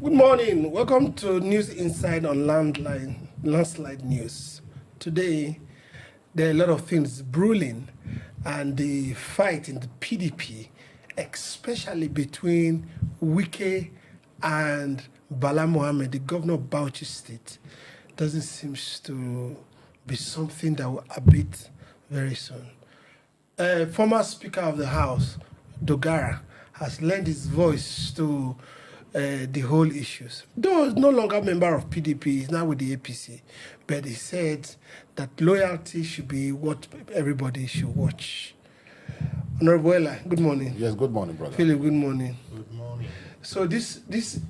Good morning. Welcome to News Inside on Landslide News. Today, there are a lot of things brewing, and the fight in the PDP, especially between Wike and Bala Mohammed, the governor of Bauchi State, doesn't seem to be something that will abate very soon. Former Speaker of the House, Dogara, has lent his voice to the whole issues. Though he's no longer a member of PDP, he's now with the APC, but he said that loyalty should be what everybody should watch. Honorable Ella, good morning. Yes, good morning, brother. Philip, good morning. Good morning. So these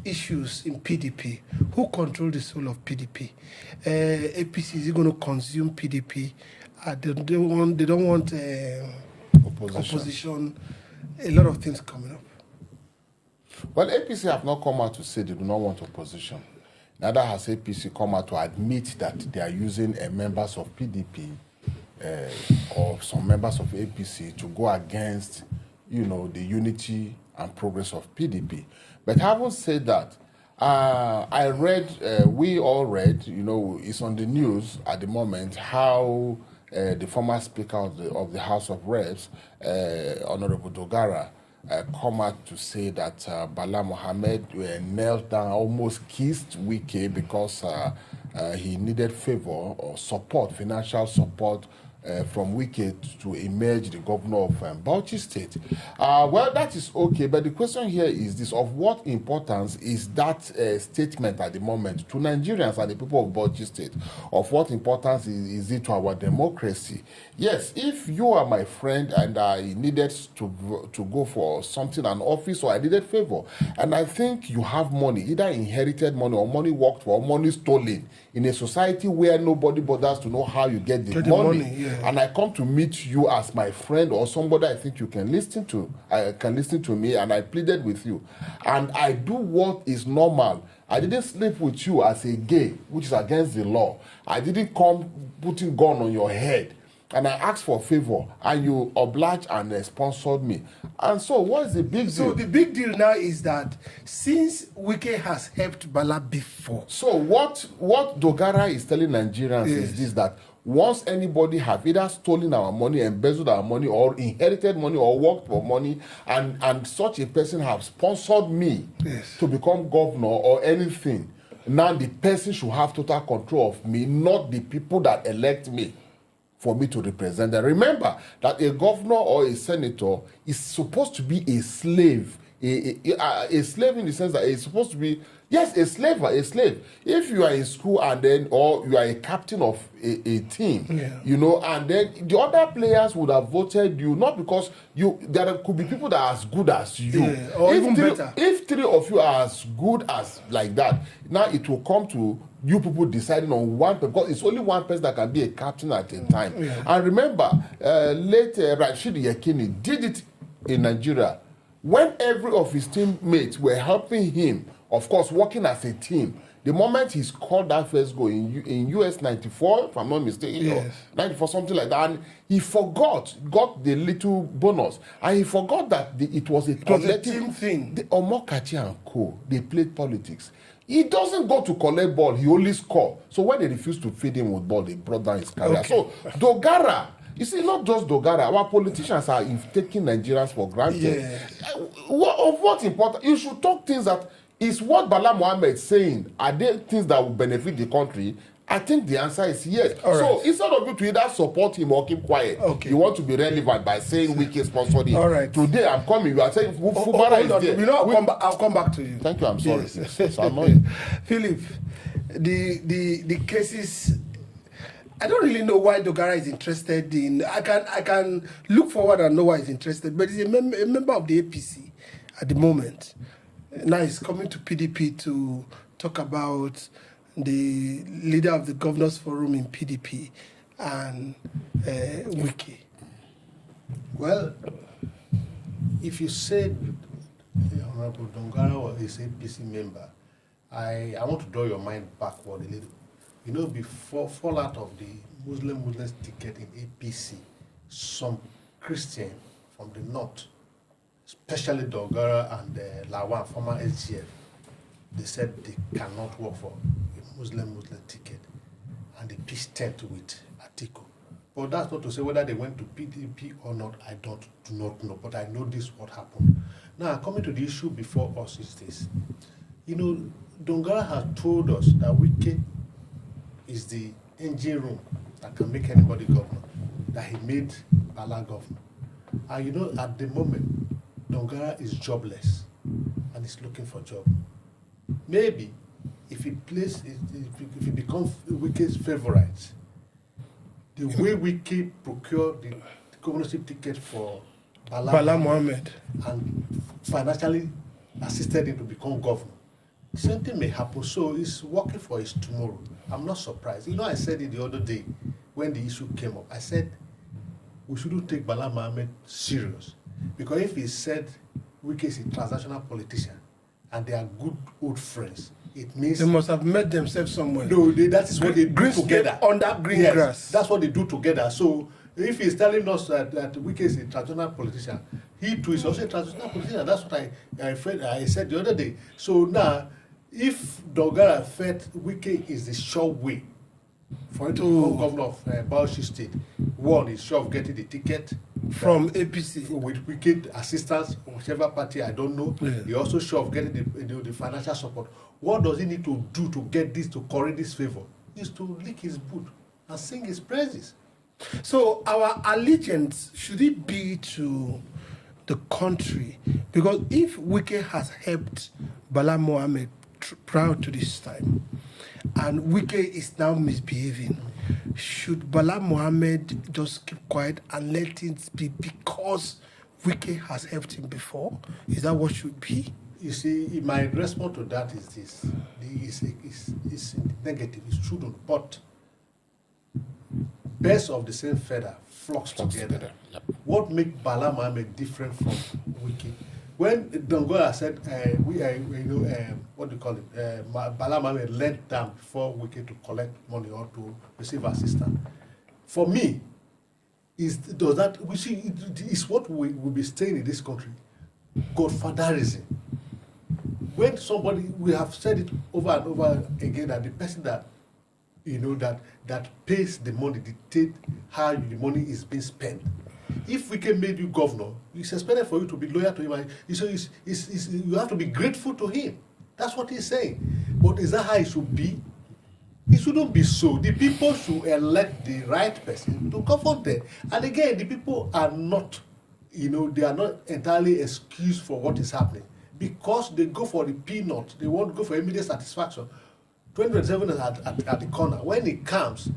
issues in PDP, who control the soul of PDP? APC, is it going to consume PDP? They don't want opposition. A lot of things coming up. Well, APC have not come out to say they do not want opposition. Neither has APC come out to admit that they are using members of PDP or some members of APC to go against, the unity and progress of PDP. But having said that, we all read, it's on the news at the moment, how the former Speaker of the House of Reps, Honorable Dogara, come out to say that Bala Mohammed knelt down, almost kissed Wike because he needed favor or support, financial support from Wike to emerge the governor of Bauchi State. Well, that is okay, but the question here is this: of what importance is that statement at the moment to Nigerians and the people of Bauchi State? Of what importance is it to our democracy? Yes, if you are my friend and I needed to go for something, an office, or I needed favor, and I think you have money, either inherited money or money worked for or money stolen, in a society where nobody bothers to know how you get the money, yeah. And I come to meet you as my friend or somebody I think you can listen to, me, and I pleaded with you, and I do what is normal. I didn't sleep with you as a gay, which is against the law. I didn't come putting gun on your head, and I asked for a favor, and you obliged and sponsored me. And so, what is the big deal? So the big deal now is that since Wike has helped Bala before. So what Dogara is telling Nigerians is this: that once anybody have either stolen our money, embezzled our money, or inherited money, or worked for money, and such a person have sponsored me to become governor or anything, now the person should have total control of me, not the people that elect me for me to represent them. Remember that a governor or a senator is supposed to be a slave. A slave in the sense that it's supposed to be, yes, a slave. If you are in school or you are a captain of a team, and then the other players would have voted you, not because there could be people that are as good as you. Or even better. If three of you are as good as like that, now it will come to you people deciding on one person, because it's only one person that can be a captain at a time. And remember, later Rashid Yekini did it in Nigeria. When every of his teammates were helping him, of course, working as a team, the moment he scored that first goal in US 94, if I'm not mistaken, 94, something like that, and he got the little bonus, and he forgot that it was a team thing. The Omokachi and Co., they played politics. He doesn't go to collect ball, he only score. So when they refused to feed him with ball, they brought down his career. So Dogara, you see, not just Dogara, our politicians are taking Nigerians for granted. Of what important? You should talk things that is what Bala Mohammed is saying. Are there things that will benefit the country? I think the answer is yes. So instead of you to either support him or keep quiet, you want to be relevant by saying Wike sponsored him. Today I'm coming. You are saying Fubara is there. I'll come back to you. Thank you. I'm sorry. Yes. It's annoying. Philip, the cases. I don't really know why Dogara is interested in. I can look forward and know why he's interested, but he's a member of the APC at the moment. Now he's coming to PDP to talk about the leader of the Governors Forum in PDP and Wike. Well, if you said Honorable Dogara is an APC member, I want to draw your mind backward a little. Before fallout of the Muslim ticket in APC, some Christian from the north, especially Dogara and Lawan, former SGF, they they said they cannot work for a Muslim ticket, and they pitched tent with Atiku. But that's not to say whether they went to PDP or not. I do not know, but I know this what happened. Now, coming to the issue before us is this. Dogara has told us that Wike is the engine room that can make anybody governor, that he made Bala governor. And at the moment, Dogara is jobless and is looking for a job. Maybe if he becomes Wike's favorite, the way Wike procured the governorship ticket for Bala Mohammed and financially assisted him to become governor, same thing may happen. So he's working for his tomorrow. I'm not surprised. I said it the other day when the issue came up. I said we shouldn't take Bala Mohammed serious, because if he said Wike is a transactional politician and they are good old friends, it means they must have met themselves somewhere. No, that is what they do together. On that green grass. That's what they do together. So if he's telling us that Wike is a traditional politician, he too is also a traditional politician. That's what I said the other day. So now, if Dogara felt Wike is the sure way for him to become governor of Bauchi State, one is sure of getting the ticket from APC with Wike assistance, whichever party, I don't know. Yeah. He also sure of getting the financial support. What does he need to do to get this, to curry this favor? Is to lick his boot and sing his praises. So our allegiance, should it be to the country? Because if Wike has helped Bala Mohammed prior to this time, and Wike is now misbehaving, should Bala Mohammed just keep quiet and let it be because Wike has helped him before? Is that what should be? You see, my response to that is this. It's negative, it's true, but birds of the same feather flocks together. Yep. What makes Bala Mohammed different from Wike? When Dogara said, what do you call it? Bala Mohammed lent down before Wike to collect money or to receive assistance. For me, it's what we will be staying in this country. Godfatherism. When somebody, we have said it over and over again, that the person that that pays the money dictate how the money is being spent. If Wike made you governor, it's expected for you to be loyal to him. You have to be grateful to him. That's what he's saying. But is that how it should be? It shouldn't be so. The people should elect the right person to govern them. And again, the people are not, they are not entirely excused for what is happening, because they go for the peanut. They want to go for immediate satisfaction. 2027 is at the corner. When it comes,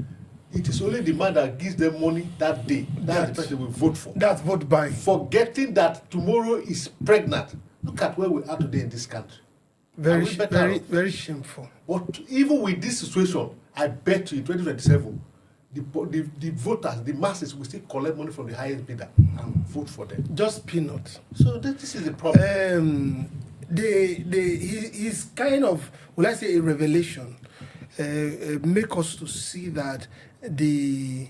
it is only the man that gives them money that day. That's the person we vote for. That's vote buying. Forgetting that tomorrow is pregnant. Look at where we are today in this country. Very shameful. But even with this situation, I bet you in 2027, the voters, the masses, will still collect money from the highest bidder and vote for them. Just peanuts. So this is the problem. He's kind of, will I say, a revelation. Make us to see that the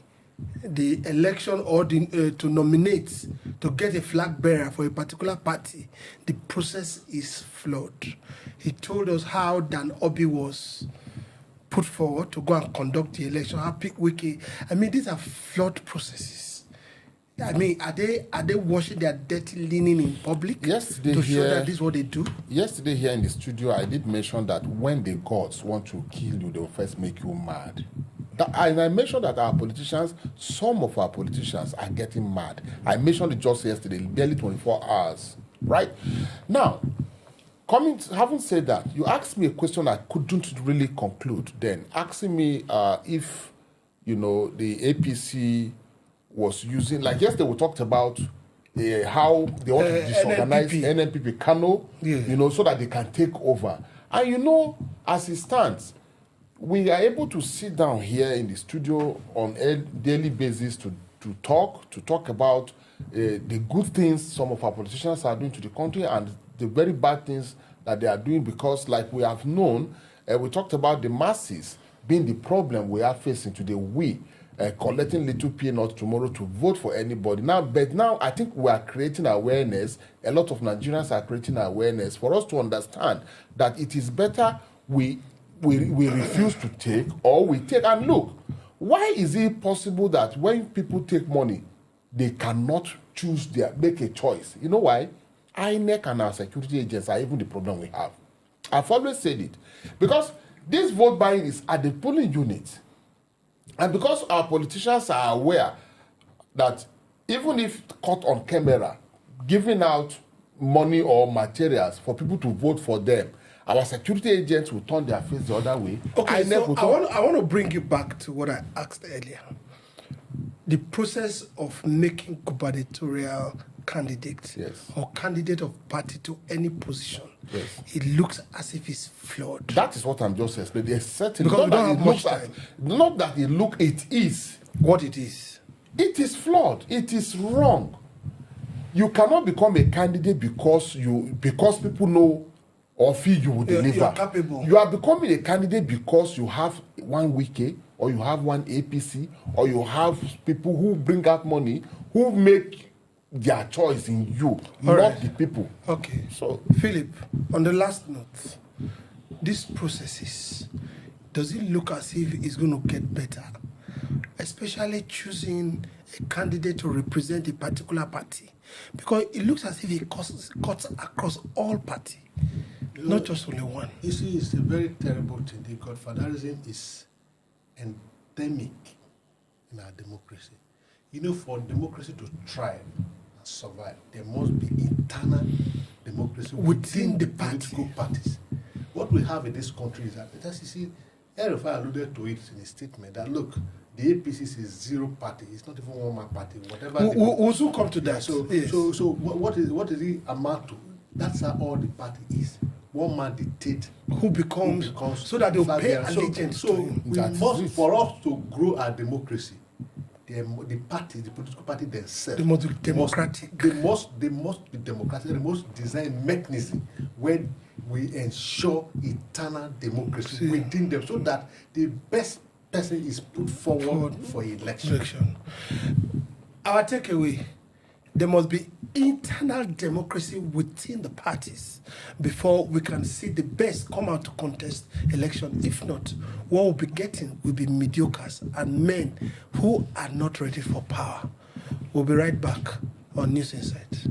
election or to nominate, to get a flag bearer for a particular party, the process is flawed. He told us how Dan Obi was put forward to go and conduct the election, how pick Wike. I mean, these are flawed processes. I mean, are they washing their dirty linen in public to show that this is what they do? Yesterday here in the studio, I did mention that when the gods want to kill you, they will first make you mad. And I mentioned that some of our politicians are getting mad. I mentioned it just yesterday, barely 24 hours, right? Now, having said that, you asked me a question I couldn't really conclude then, asking me if, the APC was using, like yesterday we talked about how they want to disorganize NNPP Kano, so that they can take over. And as it stands, we are able to sit down here in the studio on a daily basis to talk about the good things some of our politicians are doing to the country and the very bad things that they are doing, because like we have known, we talked about the masses being the problem we are facing today. collecting little peanuts tomorrow to vote for anybody. But now I think we are creating awareness. A lot of Nigerians are creating awareness for us to understand that it is better we refuse to take or we take. And look, why is it possible that when people take money, they cannot make a choice? You know why? INEC and our security agents are even the problem we have. I've always said it. Because this vote buying is at the polling unit. And because our politicians are aware that even if caught on camera, giving out money or materials for people to vote for them, our security agents will turn their face the other way. Okay, so I want to bring you back to what I asked earlier. The process of making gubernatorial candidates or candidate of party to any position, it looks as if it's flawed. That is what I'm just explaining. There's certain, because we don't have much time. Not that it is. What it is. It is flawed. It is wrong. You cannot become a candidate because people know or feel you will deliver. You're capable. You are becoming a candidate because you have one Wike, or you have one APC, or you have people who bring out money, who make their choice in you, not the people. Okay. So, Philip, on the last note, these processes, does it look as if it's going to get better? Especially choosing a candidate to represent a particular party. Because it looks as if it cuts across all parties, not just only one. You see, it's a very terrible thing. The Godfatherism is endemic in our democracy. You know, for democracy to thrive and survive, there must be internal democracy within the political parties. What we have in this country is that, as you see, Erifai alluded to it in his statement, that look, the APC is zero party. It's not even one man party. Whatever. We'll soon come to that. So what is it amount to? That's how all the party is. One man dictates who becomes so that they'll pay allegiance to him. We must, for us to grow our democracy, the political party themselves, they must be democratic. They must be democratic. They must design mechanism where we ensure eternal democracy within them, so that the best person is put forward for election. Our takeaway: there must be internal democracy within the parties before we can see the best come out to contest election. If not, what we'll be getting will be mediocres and men who are not ready for power. We'll be right back on News Insight.